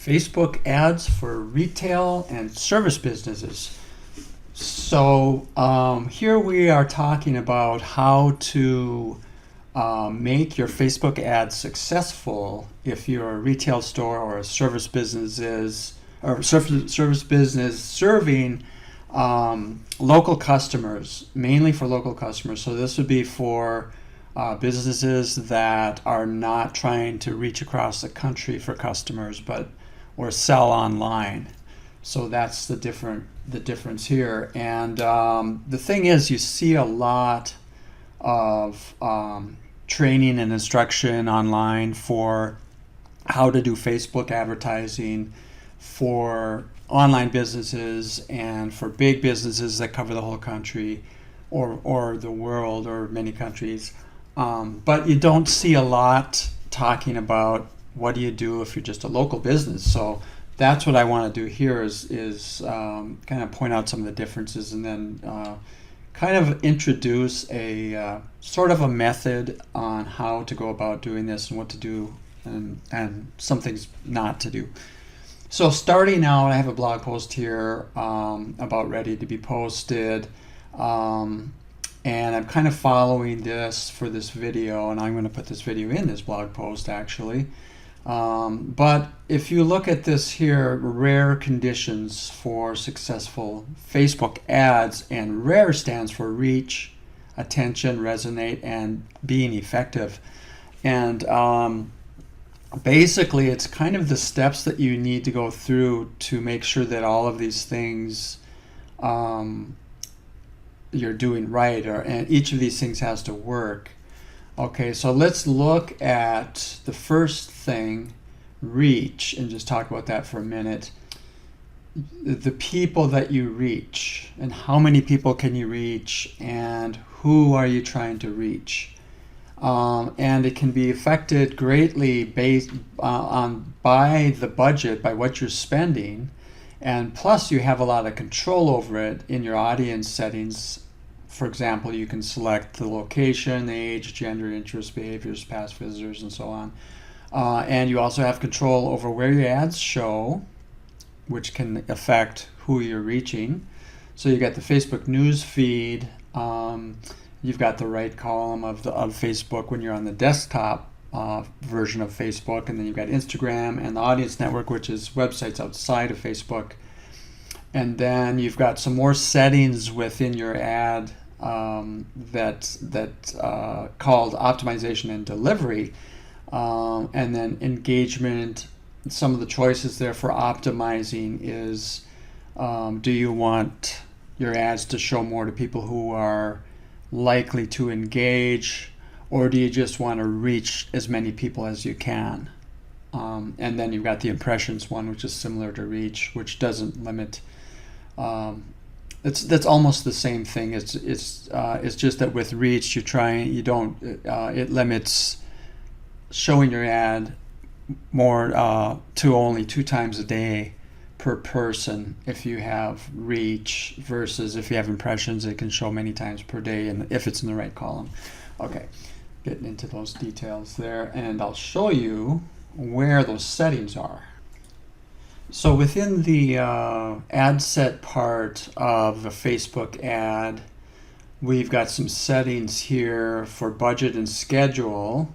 Facebook ads for retail and service businesses. So here we are talking about how to make your Facebook ads successful if you're a retail store or a service business serving local customers, mainly for local customers. So this would be for businesses that are not trying to reach across the country for customers, or sell online. So that's the difference here. And the thing is, you see a lot of training and instruction online for how to do Facebook advertising for online businesses and for big businesses that cover the whole country or the world or many countries. But you don't see a lot talking about what do you do if you're just a local business. So that's what I want to do here is kind of point out some of the differences and then kind of introduce a sort of a method on how to go about doing this and what to do and some things not to do. So starting out, I have a blog post here about ready to be posted. And I'm kind of following this for this video, and I'm going to put this video in this blog post actually. But if you look at this here, rare conditions for successful Facebook ads, and rare stands for reach, attention, resonate, and being effective. And basically it's kind of the steps that you need to go through to make sure that all of these things you're doing right, and each of these things has to work. Okay, so let's look at the first thing, reach, and just talk about that for a minute. The people that you reach, and how many people can you reach, and who are you trying to reach? And it can be affected greatly based by the budget, by what you're spending, and plus you have a lot of control over it in your audience settings. For example, you can select the location, age, gender, interests, behaviors, past visitors, and so on. And you also have control over where your ads show, which can affect who you're reaching. So you got the Facebook news feed. You've got the right column of Facebook when you're on the desktop version of Facebook, and then you've got Instagram and the audience network, which is websites outside of Facebook. And then you've got some more settings within your ad called optimization and delivery, and then engagement. Some of the choices there for optimizing is, do you want your ads to show more to people who are likely to engage, or do you just want to reach as many people as you can? And then you've got the impressions one, which is similar to reach, which doesn't limit. That's almost the same thing. It's just that with reach it limits showing your ad more to only 2 times a day per person if you have reach, versus if you have impressions it can show many times per day, and if it's in the right column. Okay, getting into those details there, and I'll show you where those settings are. So within the ad set part of a Facebook ad, we've got some settings here for budget and schedule.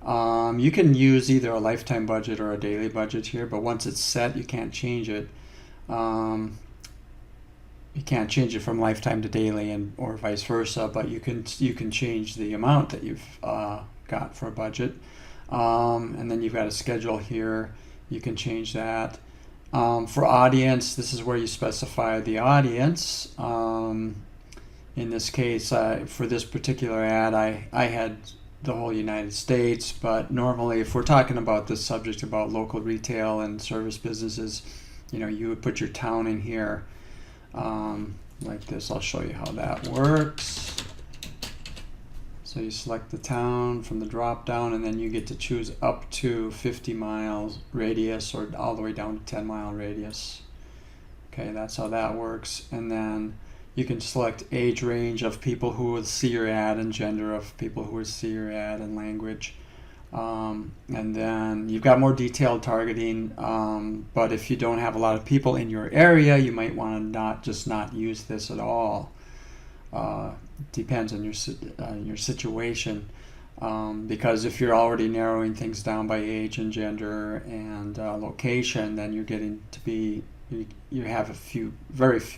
You can use either a lifetime budget or a daily budget here, but once it's set, you can't change it. You can't change it from lifetime to daily or vice versa, but you can change the amount that you've got for a budget. And then you've got a schedule here. You can change that. For audience, this is where you specify the audience. In this case, for this particular ad, I had the whole United States, but normally if we're talking about this subject about local retail and service businesses, you would put your town in here like this. I'll show you how that works. So you select the town from the drop down, and then you get to choose up to 50 miles radius or all the way down to 10-mile radius. Okay, that's how that works. And then you can select age range of people who would see your ad, and gender of people who would see your ad, and language. And then you've got more detailed targeting, but if you don't have a lot of people in your area, you might want to not use this at all. Depends on your situation, because if you're already narrowing things down by age and gender and location, then you're getting to be you have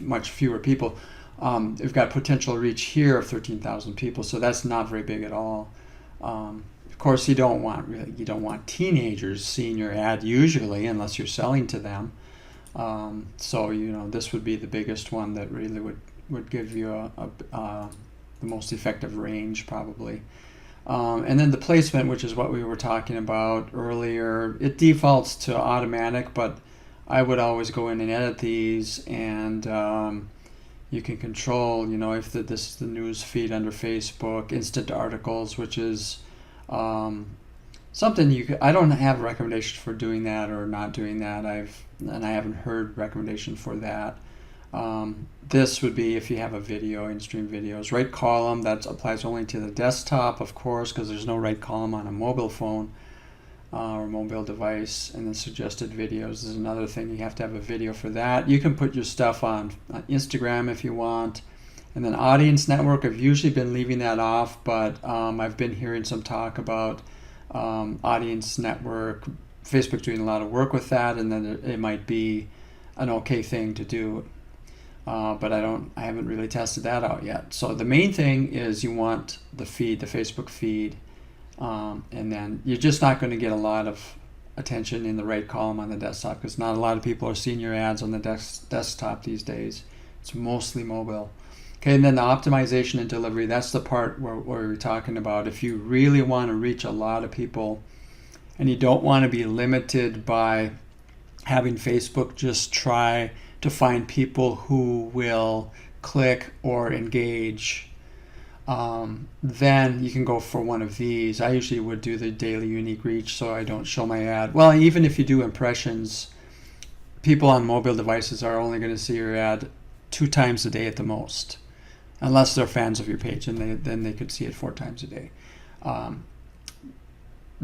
much fewer people. You've got potential reach here of 13,000 people, so that's not very big at all. Of course, you don't want teenagers seeing your ad usually, unless you're selling to them. So this would be the biggest one that really would give you the most effective range probably. And then the placement, which is what we were talking about earlier, it defaults to automatic, but I would always go in and edit these, and you can control, if this is the news feed under Facebook, instant articles, which is something I don't have recommendations for doing that or not doing that. I haven't heard recommendation for that. This would be if you have a video, in-stream videos. Right column, that applies only to the desktop, of course, because there's no right column on a mobile phone or mobile device. And then suggested videos is another thing. You have to have a video for that. You can put your stuff on Instagram if you want. And then audience network, I've usually been leaving that off, but I've been hearing some talk about audience network. Facebook's doing a lot of work with that, and then it might be an okay thing to do. But I haven't really tested that out yet. So the main thing is you want the Facebook feed, and then you're just not going to get a lot of attention in the right column on the desktop, because not a lot of people are seeing your ads on the desktop these days. It's mostly mobile. Okay, and then the optimization and delivery, that's the part where we're talking about. If you really want to reach a lot of people and you don't want to be limited by having Facebook just try to find people who will click or engage, then you can go for one of these. I usually would do the daily unique reach so I don't show my ad. Well, even if you do impressions, people on mobile devices are only going to see your ad 2 times a day at the most, unless they're fans of your page, and then they could see it 4 times a day.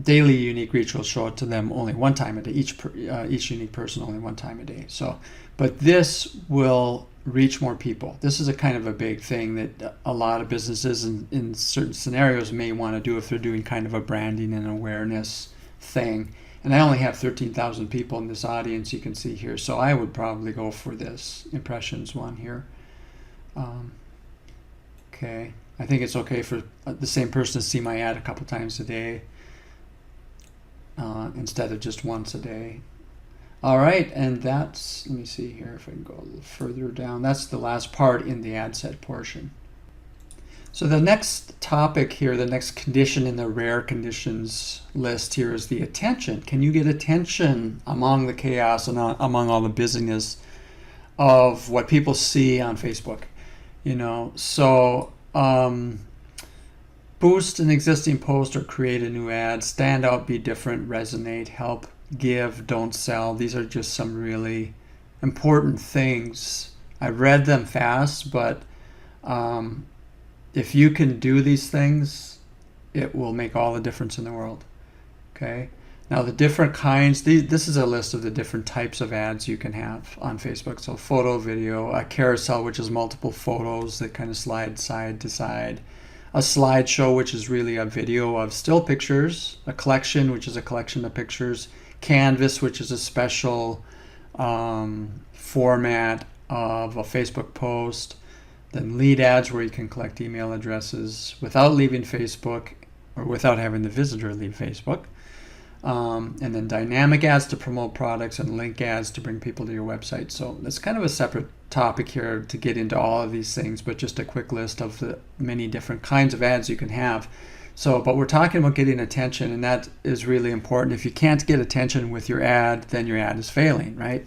Daily unique reach will show it to them only 1 time a day, each unique person only 1 time a day. So, but this will reach more people. This is a kind of a big thing that a lot of businesses in certain scenarios may want to do if they're doing kind of a branding and awareness thing. And I only have 13,000 people in this audience, you can see here. So I would probably go for this impressions one here. Okay, I think it's okay for the same person to see my ad a couple times a day instead of just once a day. All right, and that's, let me see here if I can go a little further down. That's the last part in the ad set portion. So the next topic here, the next condition in the rare conditions list here is the attention. Can you get attention among the chaos and among all the busyness of what people see on Facebook? So boost an existing post or create a new ad, stand out, be different, resonate, help, give, don't sell. These are just some really important things. I read them fast, but if you can do these things, it will make all the difference in the world. Okay. Now the different kinds, this is a list of the different types of ads you can have on Facebook. So photo, video, a carousel, which is multiple photos that kind of slide side to side, a slideshow, which is really a video of still pictures, a collection, which is a collection of pictures, canvas, which is a special format of a Facebook post, then lead ads, where you can collect email addresses without leaving Facebook or without having the visitor leave Facebook. And then dynamic ads to promote products, and link ads to bring people to your website. So that's kind of a separate topic here to get into all of these things, but just a quick list of the many different kinds of ads you can have. So, but we're talking about getting attention, and that is really important. If you can't get attention with your ad, then your ad is failing, right?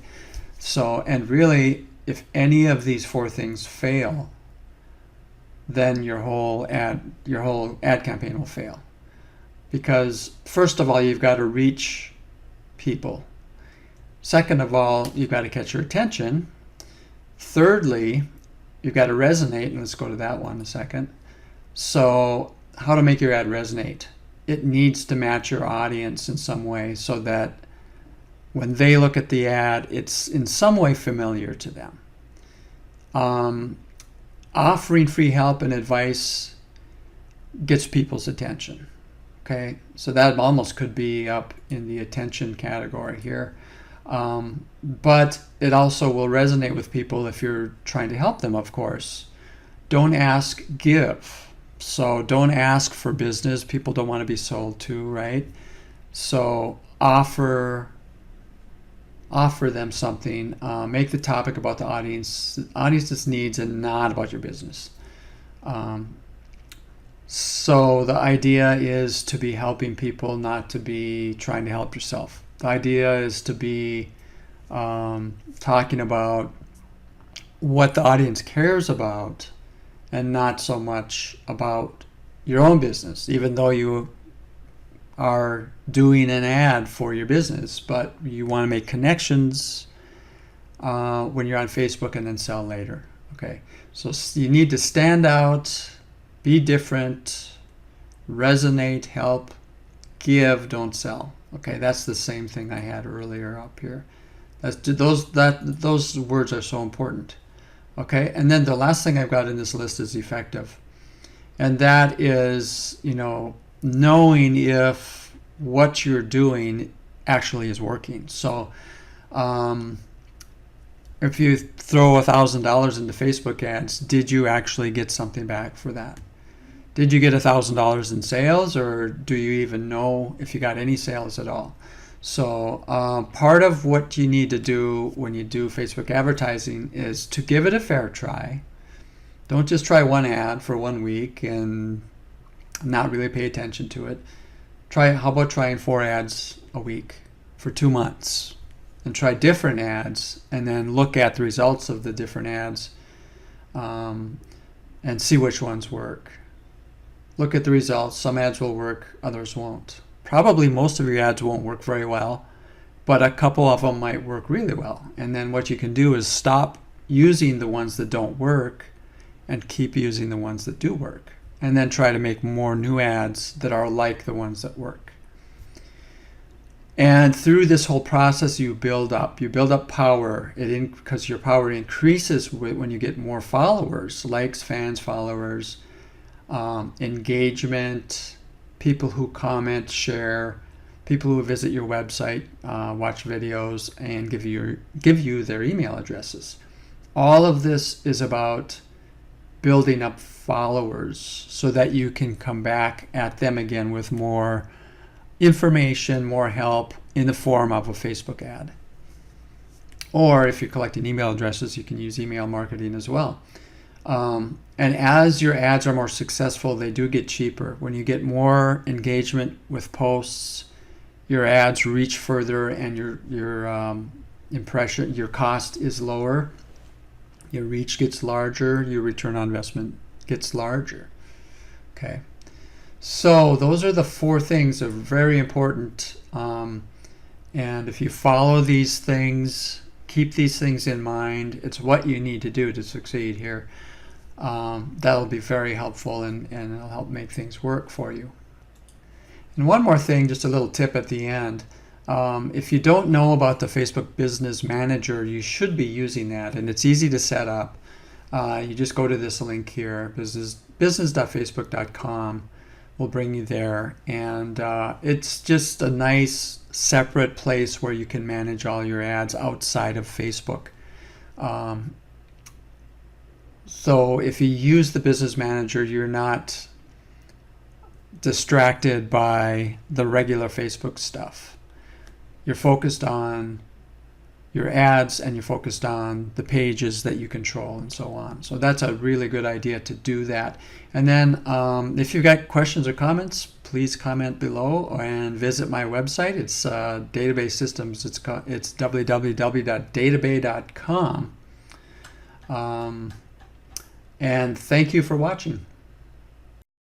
So, and really, if any of these 4 things fail, then your whole ad campaign will fail. Because first of all, you've got to reach people. Second of all, you've got to catch your attention. Thirdly, you've got to resonate, and let's go to that one in a second. So how to make your ad resonate. it needs to match your audience in some way so that when they look at the ad, it's in some way familiar to them. Offering free help and advice gets people's attention. Okay, so that almost could be up in the attention category here. But it also will resonate with people if you're trying to help them, of course. Don't ask, give. So don't ask for business. People don't want to be sold to, right? So offer them something. Make the topic about the audience's needs and not about your business. So the idea is to be helping people, not to be trying to help yourself. The idea is to be talking about what the audience cares about and not so much about your own business, even though you are doing an ad for your business, but you want to make connections when you're on Facebook and then sell later. Okay, so you need to stand out, be different, resonate, help, give, don't sell. Okay, that's the same thing I had earlier up here. Those words are so important. Okay, and then the last thing I've got in this list is effective, and that is, knowing if what you're doing actually is working. So, if you throw $1,000 into Facebook ads, did you actually get something back for that? Did you get $1,000 in sales, or do you even know if you got any sales at all? So part of what you need to do when you do Facebook advertising is to give it a fair try. Don't just try one ad for 1 week and not really pay attention to it. How about trying 4 ads a week for 2 months, and try different ads, and then look at the results of the different ads and see which ones work. Look at the results. Some ads will work, others won't. Probably most of your ads won't work very well, but a couple of them might work really well. And then what you can do is stop using the ones that don't work and keep using the ones that do work. And then try to make more new ads that are like the ones that work. And through this whole process, you build up power. Because your power increases when you get more followers, likes, fans, followers, engagement, people who comment, share, people who visit your website, watch videos, and give you their email addresses. All of this is about building up followers so that you can come back at them again with more information, more help in the form of a Facebook ad. Or if you're collecting email addresses, you can use email marketing as well. And as your ads are more successful, they do get cheaper. When you get more engagement with posts, your ads reach further, and your cost is lower. Your reach gets larger. Your return on investment gets larger. Okay. So those are the 4 things that are very important. And if you follow these things, keep these things in mind, it's what you need to do to succeed here. That'll be very helpful, and it'll help make things work for you. And one more thing, just a little tip at the end. If you don't know about the Facebook Business Manager, you should be using that, and it's easy to set up. You just go to this link here, business.facebook.com will bring you there, and it's just a nice separate place where you can manage all your ads outside of Facebook. So if you use the Business Manager, you're not distracted by the regular Facebook stuff. You're focused on your ads, and you're focused on the pages that you control and so on. So that's a really good idea to do that. And then if you've got questions or comments, please comment below and visit my website. It's database systems. It's www.database.com. And thank you for watching.